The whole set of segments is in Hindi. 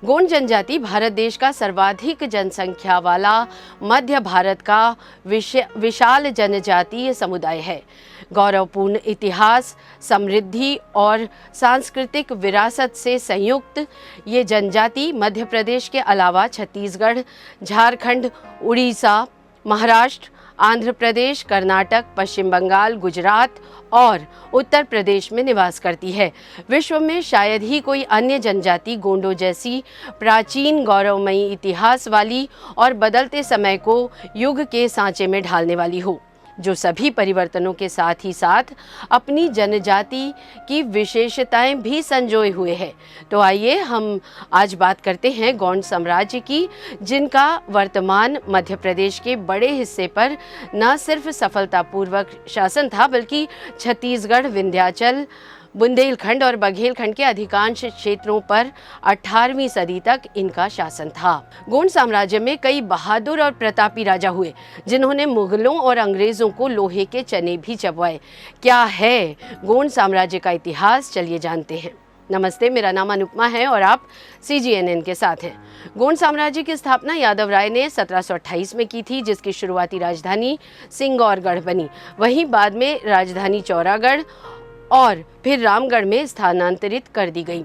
गोंड जनजाति भारत देश का सर्वाधिक जनसंख्या वाला मध्य भारत का विशाल जनजातीय समुदाय है। गौरवपूर्ण इतिहास, समृद्धि और सांस्कृतिक विरासत से संयुक्त ये जनजाति मध्य प्रदेश के अलावा छत्तीसगढ़, झारखंड, उड़ीसा, महाराष्ट्र, आंध्र प्रदेश, कर्नाटक, पश्चिम बंगाल, गुजरात और उत्तर प्रदेश में निवास करती है। विश्व में शायद ही कोई अन्य जनजाति गोंडों जैसी प्राचीन गौरवमयी इतिहास वाली और बदलते समय को युग के सांचे में ढालने वाली हो, जो सभी परिवर्तनों के साथ ही साथ अपनी जनजाति की विशेषताएं भी संजोए हुए है। तो आइए हम आज बात करते हैं गोंड साम्राज्य की, जिनका वर्तमान मध्य प्रदेश के बड़े हिस्से पर न सिर्फ सफलतापूर्वक शासन था, बल्कि छत्तीसगढ़, विंध्याचल, बुंदेलखंड और बघेलखंड के अधिकांश क्षेत्रों पर 18वीं सदी तक इनका शासन था। गोंड साम्राज्य में कई बहादुर और प्रतापी राजा हुए, जिन्होंने मुगलों और अंग्रेजों को लोहे के चने भी चबवाए। क्या है गोंड साम्राज्य का इतिहास, चलिए जानते हैं। नमस्ते, मेरा नाम अनुपमा है और आप CGNN के साथ हैं। गोंड साम्राज्य की स्थापना यादव राय ने 1728 में की थी, जिसकी शुरुआती राजधानी सिंगौरगढ़ बनी। वहीं बाद में राजधानी चौरागढ़ और फिर रामगढ़ में स्थानांतरित कर दी गई।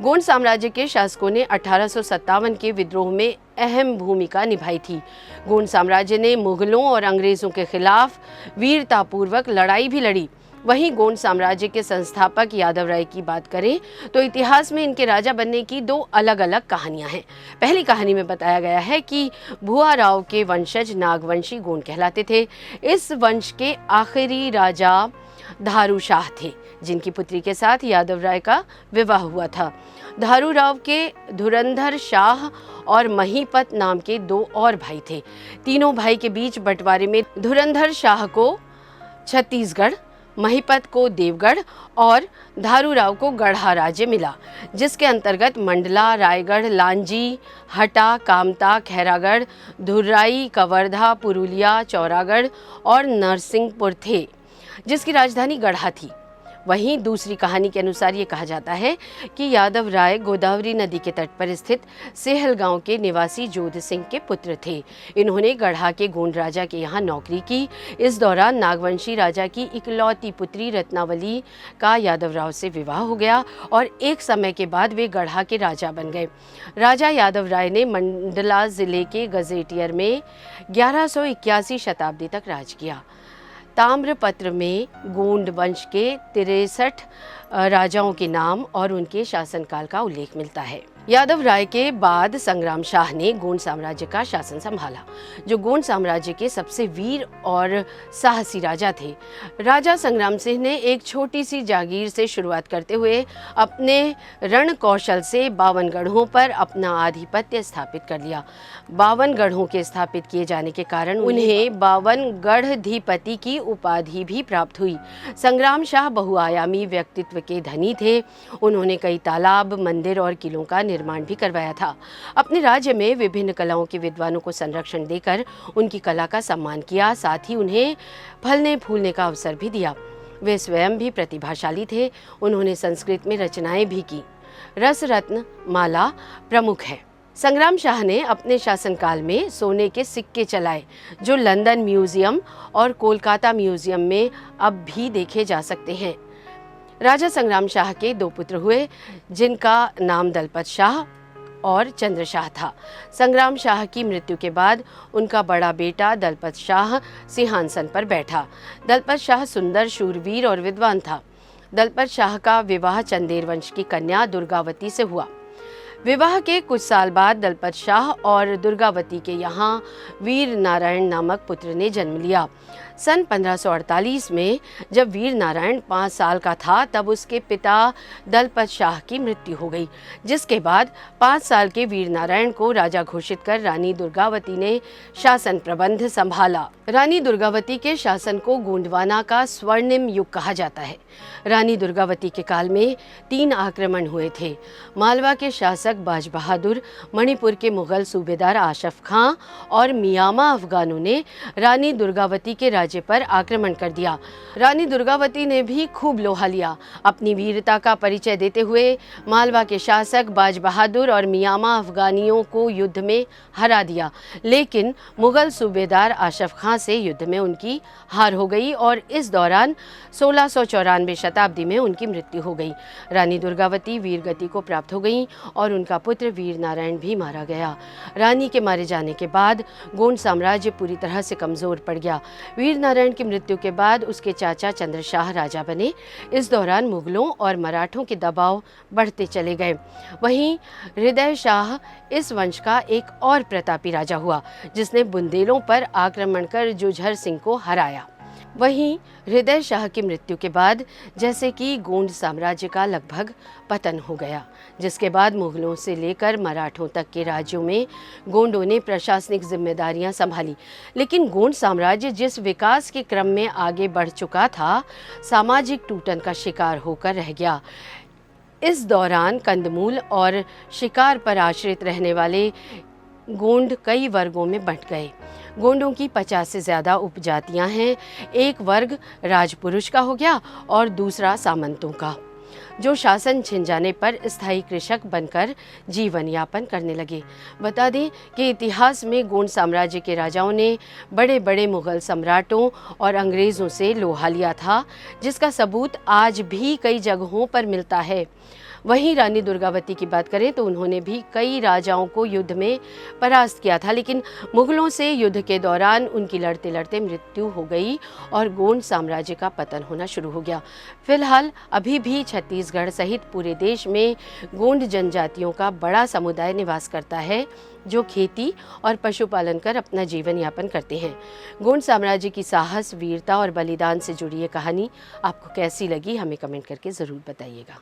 गोंड साम्राज्य के शासकों ने 1857 के विद्रोह में अहम भूमिका निभाई थी। गोंड साम्राज्य ने मुगलों और अंग्रेजों के खिलाफ वीरतापूर्वक लड़ाई भी लड़ी। वहीं गोंड साम्राज्य के संस्थापक यादव राय की बात करें तो इतिहास में इनके राजा बनने की दो अलग अलग कहानियां हैं। पहली कहानी में बताया गया है कि भुआ राव के वंशज नागवंशी गोंड कहलाते थे। इस वंश के आखिरी राजा धारू शाह थे, जिनकी पुत्री के साथ यादव राय का विवाह हुआ था। धारू राव के धुरंधर शाह और महीपत नाम के दो और भाई थे। तीनों भाई के बीच बंटवारे में धुरंधर शाह को छत्तीसगढ़, महीपत को देवगढ़ और धारू राव को गढ़ा राज्य मिला, जिसके अंतर्गत मंडला, रायगढ़, लांजी, हटा, कामता, खैरागढ़, धुर्राई, कवर्धा, पुरुलिया, चौरागढ़ और नरसिंहपुर थे, जिसकी राजधानी गढ़ा थी। वहीं दूसरी कहानी के अनुसार ये कहा जाता है कि यादव राय गोदावरी नदी के तट पर स्थित सेहल गांव के निवासी जोध सिंह के पुत्र थे। इन्होंने गढ़ा के गोंड राजा के यहाँ नौकरी की। इस दौरान नागवंशी राजा की इकलौती पुत्री रत्नावली का यादव राव से विवाह हो गया और एक समय के बाद वे गढ़ा के राजा बन गए। राजा यादव राय ने मंडला जिले के गजेटियर में 1181 शताब्दी तक राज किया। ताम्रपत्र में गोंड वंश के 63 राजाओं के नाम और उनके शासनकाल का उल्लेख मिलता है। यादव राय के बाद संग्राम शाह ने गोंड साम्राज्य का शासन संभाला, जो गोंड साम्राज्य के सबसे वीर और साहसी राजा थे। राजा संग्राम सिंह ने एक छोटी सी जागीर से शुरुआत करते हुए अपने रण कौशल से 52 गढ़ों पर अपना आधिपत्य स्थापित कर लिया। 52 गढ़ों के स्थापित किए जाने के कारण उन्हें 52 गढ़धिपति की उपाधि भी प्राप्त हुई। संग्राम शाह बहुआयामी व्यक्तित्व के धनी थे। उन्होंने कई तालाब, मंदिर और किलों का निर्माण भी करवाया था। अपने राज्य में विभिन्न कलाओं के विद्वानों को संरक्षण देकर उनकी कला का सम्मान किया, साथ ही उन्हें फलने फूलने का अवसर भी दिया। वे स्वयं भी प्रतिभाशाली थे। उन्होंने संस्कृत में रचनाएं भी की। रस रत्न माला प्रमुख है। संग्राम शाह ने अपने शासनकाल में सोने के सिक्के चलाए, जो लंदन म्यूजियम और कोलकाता म्यूजियम में अब भी देखे जा सकते हैं। राजा संग्राम शाह के दो पुत्र हुए, जिनका नाम दलपत शाह और चंद्र शाह था। संग्राम शाह की मृत्यु के बाद उनका बड़ा बेटा दलपत शाह सिंहासन पर बैठा। दलपत शाह सुंदर, शूरवीर और विद्वान था। दलपत शाह का विवाह चंदेर वंश की कन्या दुर्गावती से हुआ। विवाह के कुछ साल बाद दलपत शाह और दुर्गावती के यहाँ वीर नारायण नामक पुत्र ने जन्म लिया। सन 1548 में जब वीर नारायण 5 साल का था, तब उसके पिता दलपत शाह की मृत्यु हो गई, जिसके बाद 5 साल के वीर नारायण को राजा घोषित कर रानी दुर्गावती ने शासन प्रबंध संभाला। रानी दुर्गावती के शासन को गोंडवाना का स्वर्णिम युग कहा जाता है। रानी दुर्गावती के काल में 3 आक्रमण हुए थे। मालवा के शासक बाज बहादुर, मणिपुर के मुगल सूबेदार आशफ खां और मियामा अफगानों ने रानी दुर्गावती के साम्राज्य पर आक्रमण कर दिया। रानी दुर्गावती ने भी खूब लोहा लिया। अपनी वीरता का परिचय देते हुए मालवा के शासक बाज बहादुर और मियामा अफगानियों को युद्ध में हरा दिया, लेकिन मुगल सूबेदार आशफ खां से युद्ध में उनकी हार हो गई और इस दौरान 1694 शताब्दी में उनकी मृत्यु हो गई। रानी दुर्गावती वीरगति को प्राप्त हो गईं और उनका पुत्र वीर नारायण भी मारा गया। रानी के मारे जाने के बाद गोंड साम्राज्य पूरी तरह से कमजोर पड़ गया। वीर नारायण की मृत्यु के बाद उसके चाचा चंद्रशाह राजा बने। इस दौरान मुगलों और मराठों के दबाव बढ़ते चले गए। वहीं हृदय शाह इस वंश का एक और प्रतापी राजा हुआ, जिसने बुंदेलों पर आक्रमण कर जुझर सिंह को हराया। वहीं हृदय शाह की मृत्यु के बाद जैसे कि गोंड साम्राज्य का लगभग पतन हो गया, जिसके बाद मुगलों से लेकर मराठों तक के राज्यों में गोंडों ने प्रशासनिक जिम्मेदारियां संभाली। लेकिन गोंड साम्राज्य जिस विकास के क्रम में आगे बढ़ चुका था, सामाजिक टूटन का शिकार होकर रह गया। इस दौरान कंदमूल और शिकार पर आश्रित रहने वाले गोंड कई वर्गों में बंट गए। गोंडों की 50 से ज़्यादा उपजातियां हैं। एक वर्ग राजपुरुष का हो गया और दूसरा सामंतों का, जो शासन छिन जाने पर स्थायी कृषक बनकर जीवन यापन करने लगे। बता दें कि इतिहास में गोंड साम्राज्य के राजाओं ने बड़े बड़े मुगल सम्राटों और अंग्रेज़ों से लोहा लिया था, जिसका सबूत आज भी कई जगहों पर मिलता है। वहीं रानी दुर्गावती की बात करें तो उन्होंने भी कई राजाओं को युद्ध में परास्त किया था, लेकिन मुगलों से युद्ध के दौरान उनकी लड़ते लड़ते मृत्यु हो गई और गोंड साम्राज्य का पतन होना शुरू हो गया। फिलहाल अभी भी छत्तीसगढ़ सहित पूरे देश में गोंड जनजातियों का बड़ा समुदाय निवास करता है, जो खेती और पशुपालन कर अपना जीवन यापन करते हैं। गोंड साम्राज्य की साहस, वीरता और बलिदान से जुड़ी ये कहानी आपको कैसी लगी, हमें कमेंट करके ज़रूर बताइएगा।